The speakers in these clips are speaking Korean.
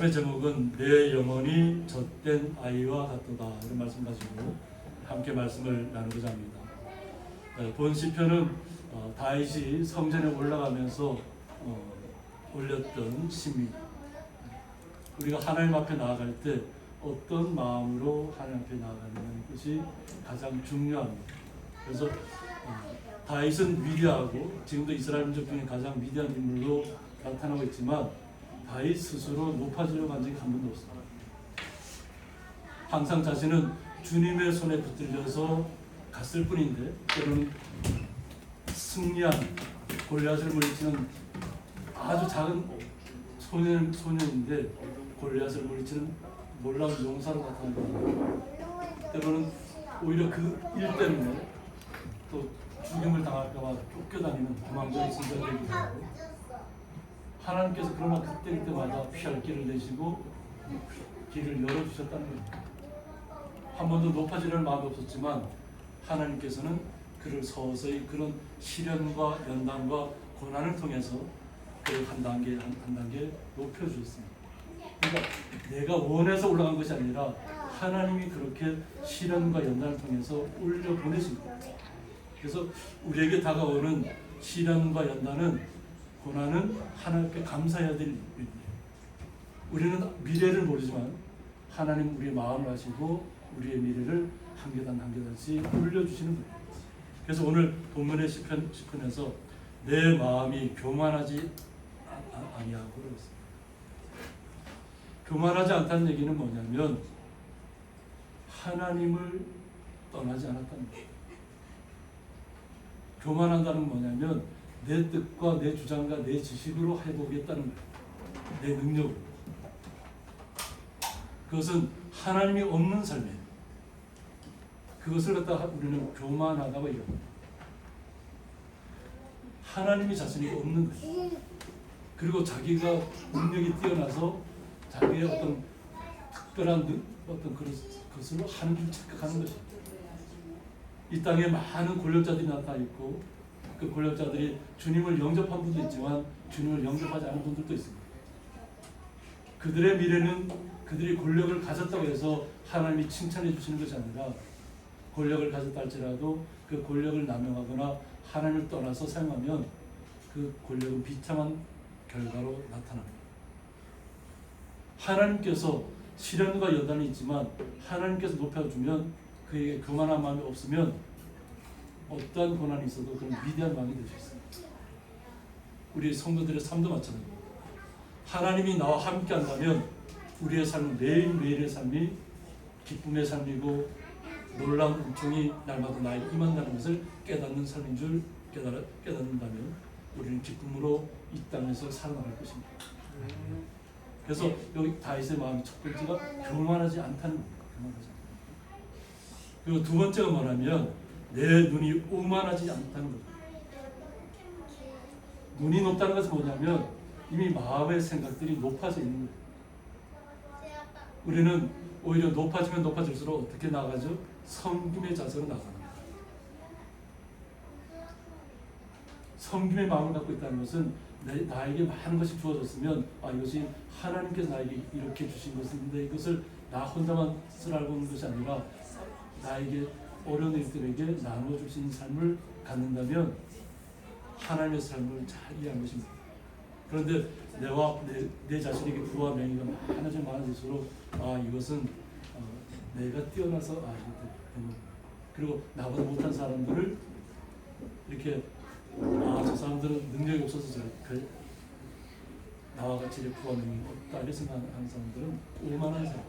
시편의 제목은 내 영혼이 젖된 아이와 같도다 이런 말씀 가지고 함께 말씀을 나누고자 합니다. 본 시편은 다윗이 성전에 올라가면서 올렸던 시입니다. 우리가 하나님 앞에 나아갈 때 어떤 마음으로 하나님 앞에 나아가는 것이 가장 중요합니다. 그래서 다윗은 위대하고 지금도 이스라엘 민족 중에 가장 위대한 인물로 나타나고 있지만 다윗 스스로 높아지려고 한 적이 한 번도 없습니다. 항상 자신은 주님의 손에 붙들려서 갔을 뿐인데 때로는 승리한 골리앗을 물리치는 아주 작은 소년인데 골리앗을 물리치는 놀라운 용사로 나타납니다. 때로는 오히려 그 일 때문에 또 죽임을 당할까 봐 쫓겨다니는 도망자의 신세가 되기도 하고, 하나님께서 그러나 그때마다 피할 길을 내시고 길을 열어주셨다는 겁니다. 한 번도 높아지려는 마음이 없었지만 하나님께서는 그를 서서히 그런 시련과 연단과 고난을 통해서 그를 한 단계 높여주셨습니다. 그러니까 내가 원해서 올라간 것이 아니라 하나님이 그렇게 시련과 연단을 통해서 올려보내십니다. 그래서 우리에게 다가오는 시련과 연단은, 고난은 하나님께 감사해야 될 일입니다. 우리는 미래를 모르지만 하나님 우리의 마음을 아시고 우리의 미래를 한 계단 한 계단씩 올려주시는 분입니다. 그래서 오늘 본문의 시편에서 내 마음이 교만하지 아니하고 그랬습니다. 교만하지 않다는 얘기는 뭐냐면 하나님을 떠나지 않았다는 거예요. 교만한다는 뭐냐면 내 뜻과 내 주장과 내 지식으로 해보겠다는 거예요. 내 능력으로. 그것은 하나님이 없는 삶이에요. 그것을 갖다가 우리는 교만하다고 얘기합니다. 하나님이 자신이 없는 거예요. 그리고 자기가 능력이 뛰어나서 자기의 어떤 특별한 어떤 것으로 하는 줄 착각하는 것입니다. 이 땅에 많은 권력자들이 나타나 있고 그 권력자들이 주님을 영접한 분도 있지만 주님을 영접하지 않은 분들도 있습니다. 그들의 미래는 그들이 권력을 가졌다고 해서 하나님이 칭찬해 주시는 것이 아니라 권력을 가졌다 할지라도 그 권력을 남용하거나 하나님을 떠나서 사용하면 그 권력은 비참한 결과로 나타납니다. 하나님께서 시련과 연단이 있지만 하나님께서 높여주면 그에게 교만한 마음이 없으면 어떠한 고난이 있어도 그런 위대한 마음이 될 수 있습니다. 우리 성도들의 삶도 마찬가지입니다. 하나님이 나와 함께 한다면 우리의 삶은 매일매일의 삶이 기쁨의 삶이고 놀라운 은총이 날마다 나에게 임한다는 것을 깨닫는 삶인 줄 깨닫는다면 우리는 기쁨으로 이 땅에서 살아나갈 것입니다. 그래서 여기 다윗의 마음이 첫 번째가 교만하지 않다는 겁니다. 교만하지 않다. 그리고 두 번째가 뭐냐면 내 눈이 오만하지 않다는 거죠. 눈이 높다는 것은 뭐냐면 이미 마음의 생각들이 높아져 있는 거예요. 우리는 오히려 높아지면 높아질수록 어떻게 나가죠? 섬김의 자세로 나갑니다. 섬김의 마음을 갖고 있다는 것은 나에게 많은 것이 주어졌으면 이것이 하나님께서 나에게 이렇게 주신 것인데 이것을 나 혼자만 쓰라고 하는 것이 아니라 나에게 어려운 이들에게 나눠주신 삶을 갖는다면 하나님의 삶을 잘 이해한 것입니다. 그런데 내 자신에게 부와 명예가 많아질수록 이것은 내가 뛰어나서 이렇게 그리고 나보다 못한 사람들을 이렇게 저 사람들은 능력이 없어서 저렇게 나와 같이 부와 명예가 없다 이렇게 생각하는 사람들은 오만한 사람.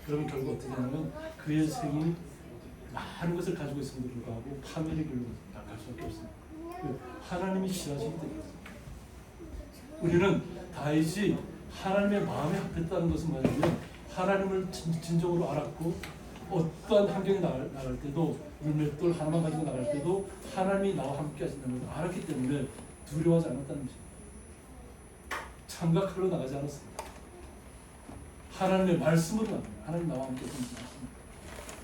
그러면 결국 어떻게 하냐면 그의 생이 많은 것을 가지고 있음에도 불구하고 파멸의 길로 나갈 수밖에 없습니다. 하나님이 싫어하시기 때문에. 우리는 다윗이 하나님의 마음에 합했다는 것은 뭐냐면 하나님을 진정으로 알았고 어떠한 환경에 나갈 때도 물맷돌 하나만 가지고 나갈 때도 하나님이 나와 함께 하신다는 것을 알았기 때문에 두려워하지 않았다는 것입니다. 창과 칼로 나가지 않았습니다. 하나님의 말씀으로 나갑니다. 하나님 나와 함께 하신다는 말씀.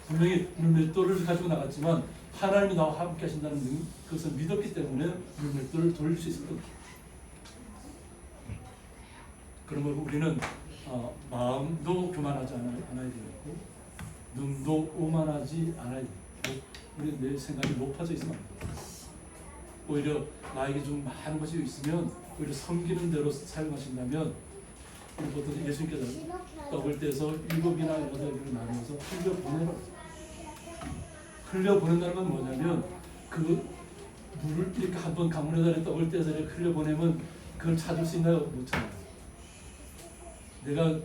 분명히 물맷돌을 가지고 나갔지만 하나님이 나와 함께 하신다는 그것을 믿었기 때문에 물맷돌을 돌릴 수 있었던 것입니다. 그러면 우리는 마음도 교만하지 않아야 되겠고 눈도 오만하지 않아야 되고 우리 내 생각이 높아져 있으면 안 돼요. 오히려 나에게 좀 많은 것이 있으면 오히려 섬기는 대로 사용하신다면 우리 보통 예수님께서 떡을 떼서 7이나 8개로 나누어서 흘려보내라고. 흘려보낸다는 건 뭐냐면 그 물을 이렇게 한번 강물에다 떡을 떼서 이렇게 흘려보내면 그걸 찾을 수 있나요? 못 찾아요. 내가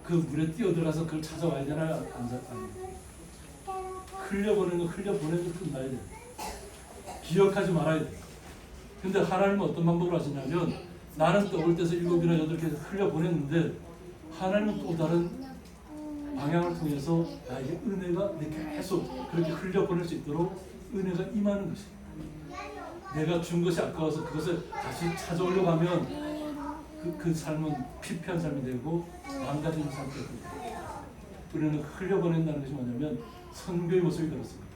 그 물에 뛰어들어가서 그걸 찾아와야 되나요? 안 흘려보내는 거 흘려보내는 거 끝나야 돼. 기억하지 말아야 돼. 근데 하나님은 어떤 방법으로 하시냐면 나는 떡을 떼서 7이나 8개 흘려보냈는데 하나님은 또 다른 방향을 통해서 나에게 은혜가 계속 그렇게 흘려보낼 수 있도록 은혜가 임하는 것이. 내가 준 것이 아까워서 그것을 다시 찾아오려고 하면 그 삶은 피폐한 삶이 되고 망가지는 삶이 되고 우리는 흘려보낸다는 것이 뭐냐면 선교의 모습이 그렇습니다.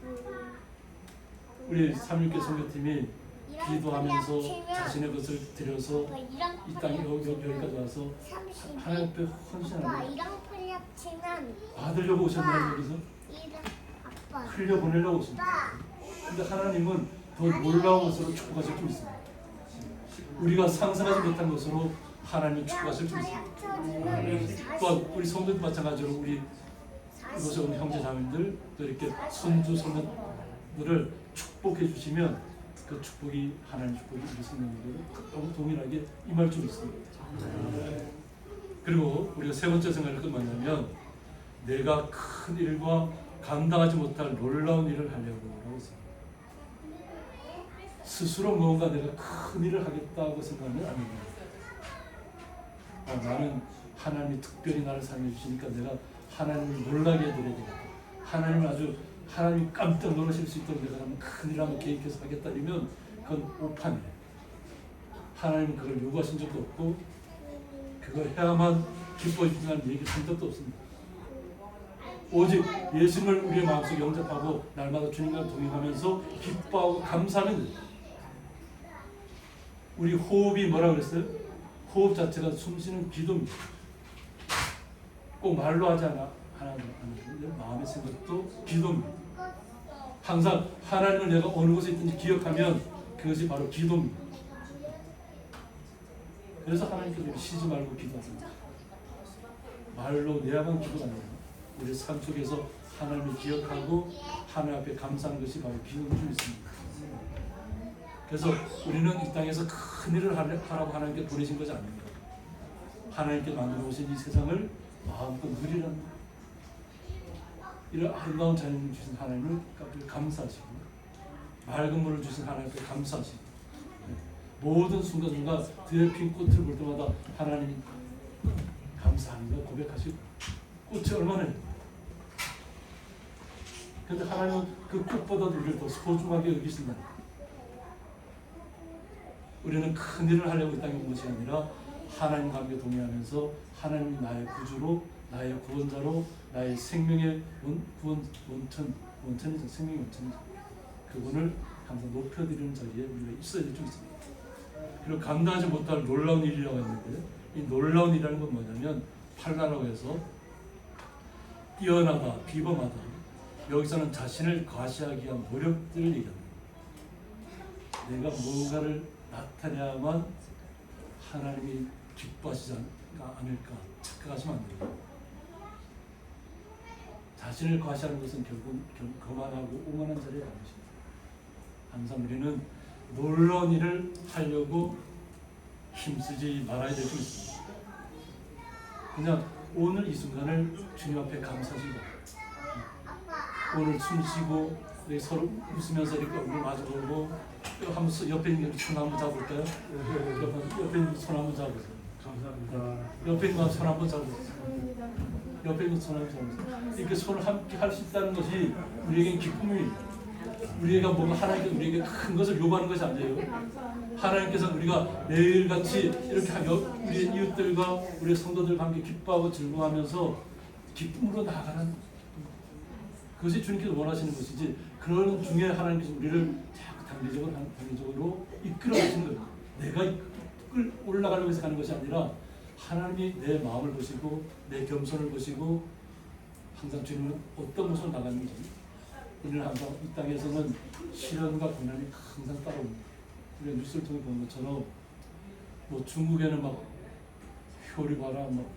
우리 3.6개 선교팀이 기도하면서 자신의 것을 들여서 이 땅에 여기까지 와서 하나님 앞에 헌신하고 받으려고 오셨나요? 여기서? 흘려보내려고 오십니다. 근데 하나님은 더 놀라운 것으로 축복하실 줄 있습니다. 우리가 상상하지 못한 것으로 하나님은 축복하실 줄 있습니다. 또한 우리 성도들 마찬가지로 우리 이곳에 온 형제 자매들 또 이렇게 손주 손녀들을 축복해 주시면 그 축복이 하나님 축복이 우리 성도들에게 동일하게 임할 줄 있습니다. 그리고 우리가 세 번째 생각을 끝만나면 내가 큰 일과 감당하지 못할 놀라운 일을 하려고 하고 있습니다. 스스로 뭔가 내가 큰 일을 하겠다고 생각하면 안 됩니다. 나는 하나님이 특별히 나를 사용해 주시니까 내가 하나님을 놀라게 해드려야 되겠다. 하나님이 깜짝 놀라실 수 있도록 내가 큰 일을 한번 계획해서 하겠다 이러면 그건 오판이에요. 하나님은 그걸 요구하신 적도 없고 그걸 해야만 기뻐해 주신다는 얘기를 한 적도 없습니다. 오직 예수님을 우리의 마음속에 영접하고 날마다 주님과 동행하면서 기뻐하고 감사하면 됩니다. 우리 호흡이 뭐라고 그랬어요? 호흡 자체가 숨쉬는 기도입니다. 꼭 말로 하지 않는데 마음의 생각도 기도입니다. 항상 하나님을 내가 어느 곳에 있든지 기억하면 그것이 바로 기도입니다. 그래서 하나님께서 쉬지 말고 기도하십니다. 말로 내야만 기도가 아니라 우리 삶 속에서 하나님을 기억하고 하나님 앞에 감사하는 것이 바로 기도인 줄 믿습니다. 그래서 우리는 이 땅에서 큰 일을 하라고 하나님께 보내신 것이 아닙니다. 하나님께 만들어 오신 이 세상을 마음껏 누리라는 이런 아름다운 자연을 주신 하나님을 감사하시고 맑은 물을 주신 하나님께 감사하시고 모든 순간순간 들에 핀 꽃을 볼 때마다 하나님 감사합니다 고백하시고 꽃이 얼마나 그런데 하나님은 그 꽃보다도 우리를 더 소중하게 여기신다. 우리는 큰 일을 하려고 이 땅에 온 것이 아니라 하나님과 함께 동행하면서 하나님이 나의 구주로 나의 구원자로 나의 생명의 원천이죠. 생명의 원천이죠. 그분을 항상 높여드리는 자리에 우리가 있어야 될 줄 있습니다. 그리고 감당하지 못할 놀라운 일이라고 했는데 이 놀라운 일이라는 건 뭐냐면 팔라라고 해서 뛰어나다, 비범하다. 여기서는 자신을 과시하기 위한 노력들을 얘기합니다. 내가 뭔가를 나타내야만 하나님이 기뻐하시지 않을까 착각하시면 안 됩니다. 자신을 과시하는 것은 결국 거만하고 오만한 자리에 가는 것입니다. 항상 우리는 놀라운 일을 하려고 힘쓰지 말아야 될 줄 있습니다. 그냥 오늘 이 순간을 주님 앞에 감사하시고 오늘 숨쉬고 서로 웃으면서 이렇게 얼굴 마주보고 한번 옆에 있는 손 한번 잡을까요? 옆에 있는 손 한번 잡으세요. 감사합니다. 옆에 있는 손 한번 잡으세요. 옆에 있는 손 한번 잡으세요. 이렇게 손을 함께 할 수 있다는 것이 우리에겐 기쁨입니다. 우리가 뭔가 하나님께서 우리에게 큰 것을 요구하는 것이 아니에요. 하나님께서 우리가 매일같이 이렇게 우리 이웃들과 우리 성도들과 함께 기뻐하고 즐거워하면서 기쁨으로 나아가는 그것이 주님께서 원하시는 것이지 그런 중에 하나님께서 우리를 자꾸 단계적으로 이끌어 가시는 거예요. 내가 올라가려고 해서 가는 것이 아니라 하나님이 내 마음을 보시고 내 겸손을 보시고 항상 주님은 어떤 모습을 나갔는지 우리는 항상 이 땅에서는 시련과 고난이 항상 따라옵니다. 우리가 뉴스를 통해 본 것처럼 뭐 중국에는 막 효리 봐라 뭐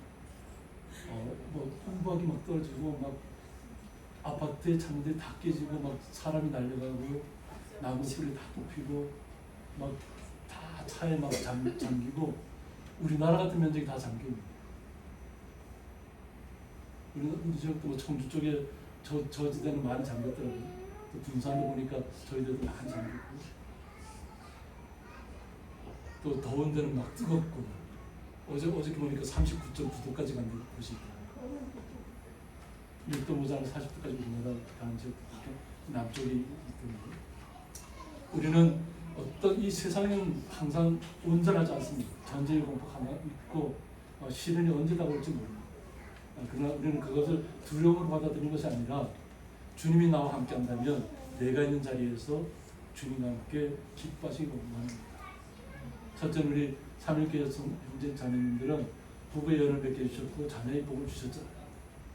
호박이 막 떨어지고 막 아파트의 창문들이 다 깨지고 막 사람이 날려가고 나무불이 다 뽑히고 막 다 차에 막 잠기고 우리나라 같은 면적이 다 잠기고 우리 지역도 뭐 청주 쪽에 저지대는 많이 잠겼더라고요. 또 군산도 보니까 저희들도 많이 잠기고 또 더운 데는 막 뜨겁고 어저께 보니까 39.9도까지 간 곳이 있다. 6도 모자라 40도까지 우리나라 가는 지역 남쪽에 있기 때문에 우리는 어떤 이 세상은 항상 온전하지 않습니다. 전쟁의 공포가 하나 있고 시련이 언제 다가올지 모릅니다. 그러나 우리는 그것을 두려움으로 받아들이는 것이 아니라 주님이 나와 함께 한다면 내가 있는 자리에서 주님과 함께 기뻐하시기 원합니다. 첫째는 우리 삼일교회 형제 자매님들은 부부의 연을 맺게 해주셨고 자녀의 복을 주셨잖아요.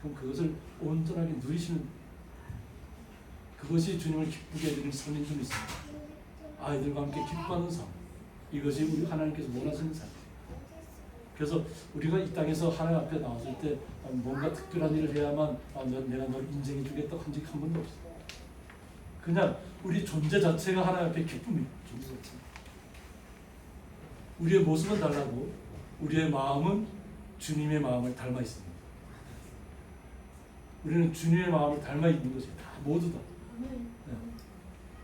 그럼 그것을 온전하게 누리시는 그것이 주님을 기쁘게 해드리는 삶인 줄 믿습니다. 아이들과 함께 기뻐하는 삶, 이것이 우리 하나님께서 원하시는 삶. 그래서 우리가 이 땅에서 하나님 앞에 나왔을 때 뭔가 특별한 일을 해야만 내가 널 인정해 주겠다 한 적이 한 번도 없어요. 그냥 우리 존재 자체가 하나님 앞에 기쁨이에요. 존재 자체. 우리의 모습은 달라도 우리의 마음은 주님의 마음을 닮아 있습니다. 우리는 주님의 마음을 닮아 있는 것이 다 모두 다.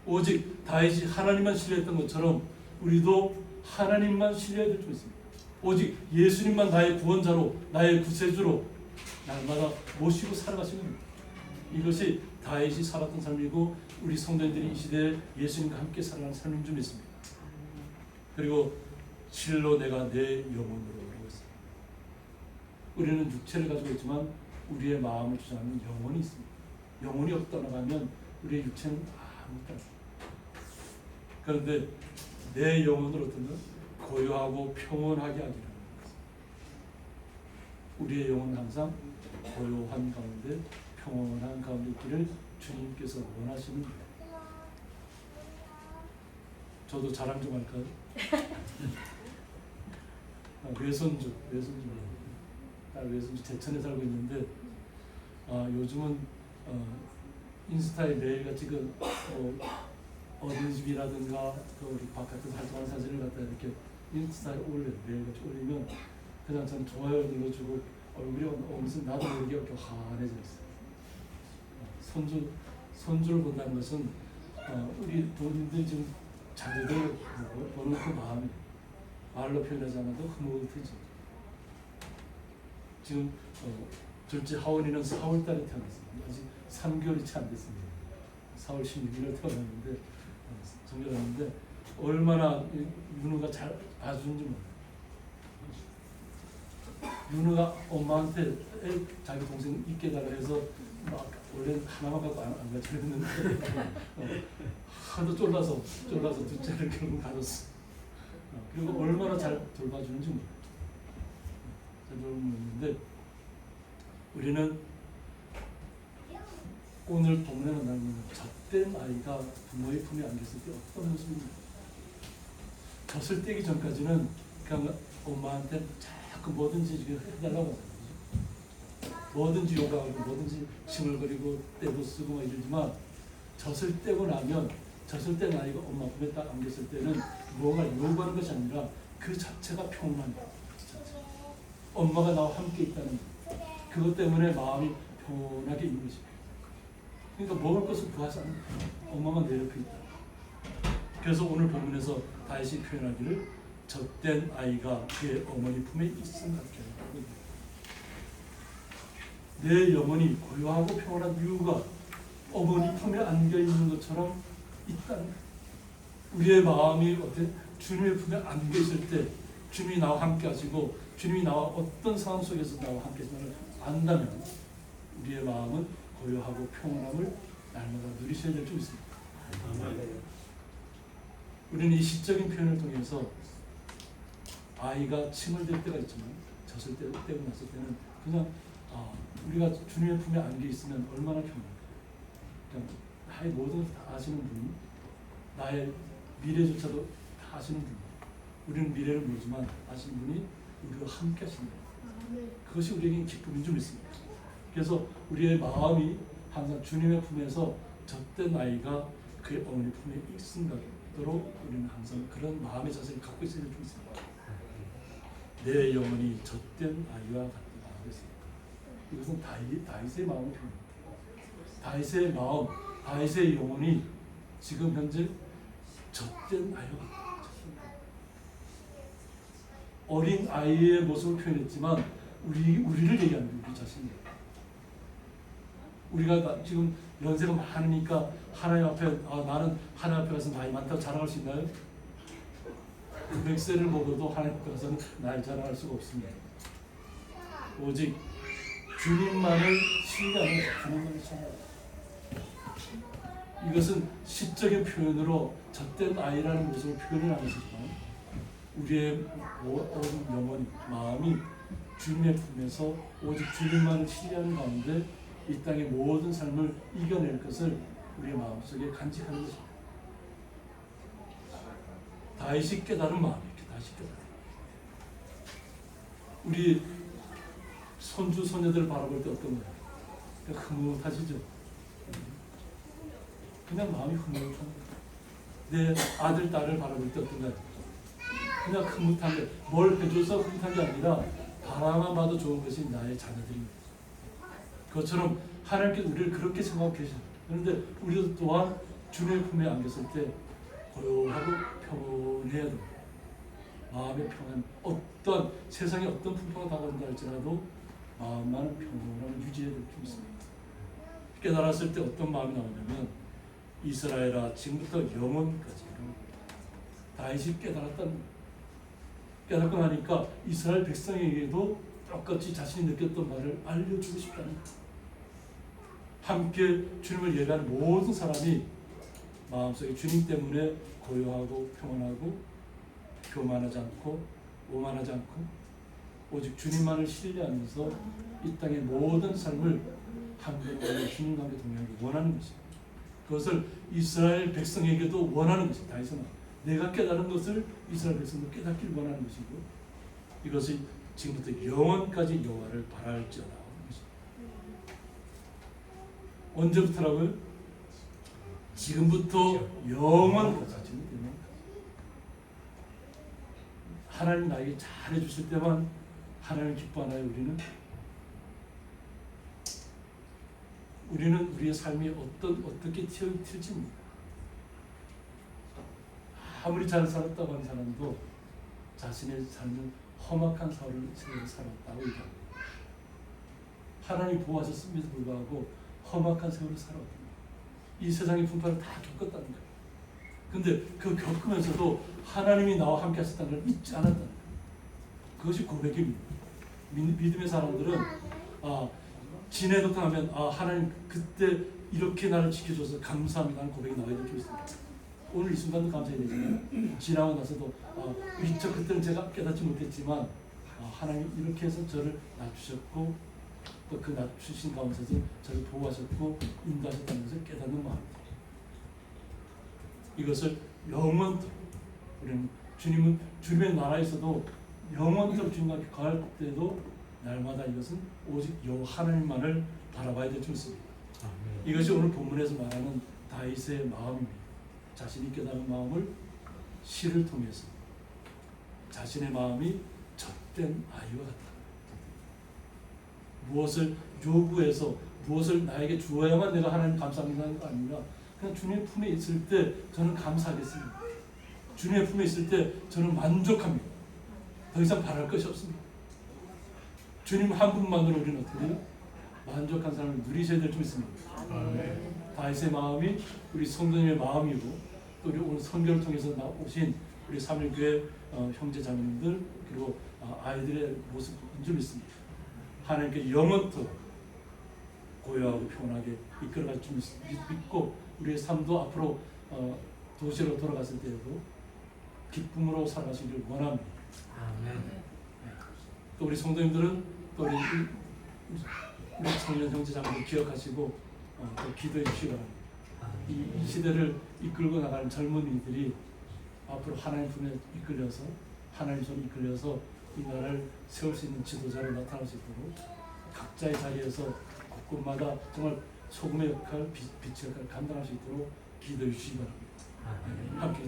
오직 다윗이 하나님만 신뢰했던 것처럼 우리도 하나님만 신뢰해야 될 줄 있습니다. 오직 예수님만 나의 구원자로 나의 구세주로 날마다 모시고 살아가시는 겁니다. 이것이 다윗이 살았던 삶이고 우리 성도님들이 이 시대에 예수님과 함께 살아가는 삶인 줄 믿습니다. 그리고 실로 내가 내 영혼으로 하고 있습니다. 우리는 육체를 가지고 있지만 우리의 마음을 주장하는 영혼이 있습니다. 영혼이 없다면 우리의 육체는 아무것도 없습니다. 그런데 내 영혼을 얻으면 고요하고 평온하게 하기를 합니다. 우리의 영혼은 항상 고요한 가운데 평온한 가운데 있기를 주님께서 원하시는 거예요. 저도 자랑 좀 할까요? 외손주 딸 외손주 제천에 살고 있는데 요즘은 인스타에 매일같이 어린이집이라든가 우리 바깥에서 활동하는 사진을 갖다 이렇게 인스타에 올려요. 매일같이 올리면 그냥 저는 좋아요 눌러주고 얼굴이 어느새 나도 모르게 이렇게 환해져 있어요. 손주를 본다는 것은 우리 부모님들 지금 자녀들 보는 그 마음이 말로 표현하지 않아도 흐뭇해져. 지금 둘째 하원이는 4월달에 태어났습니다. 아직 3개월이 채 안 됐습니다. 4월 16일에 태어났는데 정결했는데 얼마나 윤우가 잘 봐주는지 몰라요. 윤우가 엄마한테 자기 동생 있게 해달라 해서 원래 하나만 갖고 안 가져했는데 하도 쫄라서 둘째를 결국 가졌어. 그리고 얼마나 잘 돌봐주는지 몰라요. 잘 돌보는데 우리는 오늘 본문에 나오는 젖된 아이가 부모의 품에 안겼을 때 어떤 모습입니까? 젖을 떼기 전까지는 그냥 엄마한테 자꾸 뭐든지 해달라고 하잖아요. 뭐든지 요구하고 뭐든지 싱얼거리고 떼도 쓰고 막 이러지만 젖을 떼고 나면 젖을 뗀 아이가 엄마 품에 딱 안겼을 때는 뭐가 요구하는 것이 아니라 그 자체가 평온한 거예요. 엄마가 나와 함께 있다는 거. 그것 때문에 마음이 평온하게 있는 것입니다. 그러니까 먹을 것을 구하지 않는다. 엄마만 내 옆에 있다. 그래서 오늘 본문에서 다윗이 표현하기를 젖된 아이가 그의 어머니 품에 있음 같게 합니다. 내 영혼이 고요하고 평온한 이유가 어머니 품에 안겨 있는 것처럼 있다는 거예요. 우리의 마음이 주님의 품에 안겨 있을 때 주님이 나와 함께 하시고 주님이 나와 어떤 상황 속에서 나와 함께 하시는 안다면 우리의 마음은 고요하고 평온함을 날마다 누리셔야 될 줄 있습니다. 우리는 이 시적인 표현을 통해서 아이가 침을 댈 때가 있지만 졌을 때, 떼고 났을 때는 그냥 우리가 주님의 품에 안겨 있으면 얼마나 편합니까? 그냥 나의 모든 것을 다 아시는 분이, 나의 미래조차도 다 아시는 분이, 우리는 미래를 모르지만 아시는 분이 우리와 함께 하신다. 그것이 우리에게 기쁨인 줄 믿습니다. 그래서 우리의 마음이 항상 주님의 품에서 젖된 아이가 그의 어머니 품에 있음가도록 우리는 항상 그런 마음의 자세를 갖고 있어야 될 줄 믿습니다. 내 영혼이 젖된 아이와 같다 하겠습니다. 이것은 다윗의 마음을 표현합니다. 다윗의 마음, 다윗의 영혼이 지금 현재 젖된 아이와 같다. 어린 아이의 모습을 표현했지만 우리를 얘기합니다. 우리 자신을. 우리가 지금 연세가 많으니까 하나님 앞에 나는 하나님 앞에 가서 나이 많다고 자랑할 수 있나요? 100세를 먹어도 하나님 앞에 가서는 나이 자랑할 수가 없습니다. 오직 주님만을 신뢰하는 주님만을 신뢰하는. 이것은 시적인 표현으로 젖된 아이라는 모습을 표현을 하시지만 우리의 온 영혼, 마음이 주님의 품에서 오직 주님만을 신뢰하는 가운데 이 땅의 모든 삶을 이겨낼 것을 우리의 마음속에 간직하는 것입니다. 다윗이 깨달은 마음이 이렇게 다윗이 깨달은. 우리 손주 손녀들을 바라볼 때 어떤 거예요? 그냥 흐뭇하시죠? 그냥 마음이 흐뭇한 거예요. 내 아들 딸을 바라볼 때 어떤가요? 그냥 흐뭇한데 뭘 해줘서 흐뭇한 게 아니라 바라만 봐도 좋은 것이 나의 자녀들입니다. 그것처럼 하나님께서 우리를 그렇게 생각하고 계십니다. 그런데 우리도 또한 주님의 품에 안겼을 때 고요하고 평온해야 됩니다. 마음의 평안, 어떤 세상에 어떤 풍파가 다가온다 할지라도 마음만 평온함을 유지해야 될 줄 있습니다. 깨달았을 때 어떤 마음이 나오냐면 이스라엘아 지금부터 영원까지 다윗이 깨닫고 나니까 이스라엘 백성에게도 똑같이 자신이 느꼈던 말을 알려주고 싶다는 거예요. 함께 주님을 예배하는 모든 사람이 마음속에 주님 때문에 고요하고 평온하고 교만하지 않고 오만하지 않고 오직 주님만을 신뢰하면서 이 땅의 모든 삶을 함께 주님과 함께 동행하기 원하는 것입니다. 그것을 이스라엘 백성에게도 원하는 것입니다. 다윗은 내가 깨달은 것을 이스라엘 백성도 깨닫기를 원하는 것이고 이것이 지금부터 영원까지 여호와를 바랄지어다 하는 것입니다. 언제부터라고요? 지금부터 영원까지. 하나님 나에게 잘해 주실 때만 하나님 기뻐하나요? 우리는 우리의 삶이 어떻게 튈지 모릅니다. 아무리 잘 살았다고 하는 사람도 자신의 삶은 험악한 세월을 살았다고 얘기합니다. 하나님 보호하셨음에도 불구하고 험악한 세월을 살았습니다. 이 세상의 풍파를 다 겪었다는 거예요. 근데 그 겪으면서도 하나님이 나와 함께 하셨다는 걸 잊지 않았다는 거예요. 그것이 고백입니다. 믿음의 사람들은 진해도 하면 하나님 그때 이렇게 나를 지켜줘서 감사합니다 하는 고백이 나와야 될 줄 있습니다. 오늘 이 순간도 감사해야 되잖아요. 지나고 나서도 미처 그때는 제가 깨닫지 못했지만 하나님이 이렇게 해서 저를 낮추셨고 또 그 낮추신 가운데서 저를 보호하셨고 인도하셨다는 것을 깨닫는 마음입니다. 이것을 영원토록 우리는 주님의 나라에서도 영원토록 주님과 거할 때도 날마다 이것은 오직 하나님만을 바라봐야 될 줄 있습니다. 이것이 오늘 본문에서 말하는 다윗의 마음입니다. 자신이 깨달은 마음을 시를 통해서 자신의 마음이 젖된 아이와 같다. 무엇을 요구해서 무엇을 나에게 주어야만 내가 하나님 감사합니다 하는 거 아니라 그냥 주님의 품에 있을 때 저는 감사하겠습니다. 주님의 품에 있을 때 저는 만족합니다. 더 이상 바랄 것이 없습니다. 주님 한 분만으로 우리는 어떻게 해요? 만족한 삶을 누리셔야 될 줄 있습니다. 다윗의 마음이 우리 성도님의 마음이고 또 우리 오늘 선교를 통해서 오신 우리 삼일교회 형제 자매님들 그리고 아이들의 모습인 줄 믿습니다. 하나님께 영원토록 고요하고 평온하게 이끌어갈 줄 믿고 우리의 삶도 앞으로 도시로 돌아갔을 때에도 기쁨으로 살아가시기를 원합니다. 아멘. 또 우리 성도님들은 또 우리 청년 형제자매를 기억하시고 또 기도해 주시기 바랍니다. 이 시대를 이끌고 나가는 젊은이들이 앞으로 하나님 품에 이끌려서 하나님 손에 이끌려서 이 나라를 세울 수 있는 지도자로 나타날 수 있도록 각자의 자리에서 곳곳마다 정말 소금의 역할, 빛의 역할을 감당할 수 있도록 기도해 주시기 바랍니다. 함께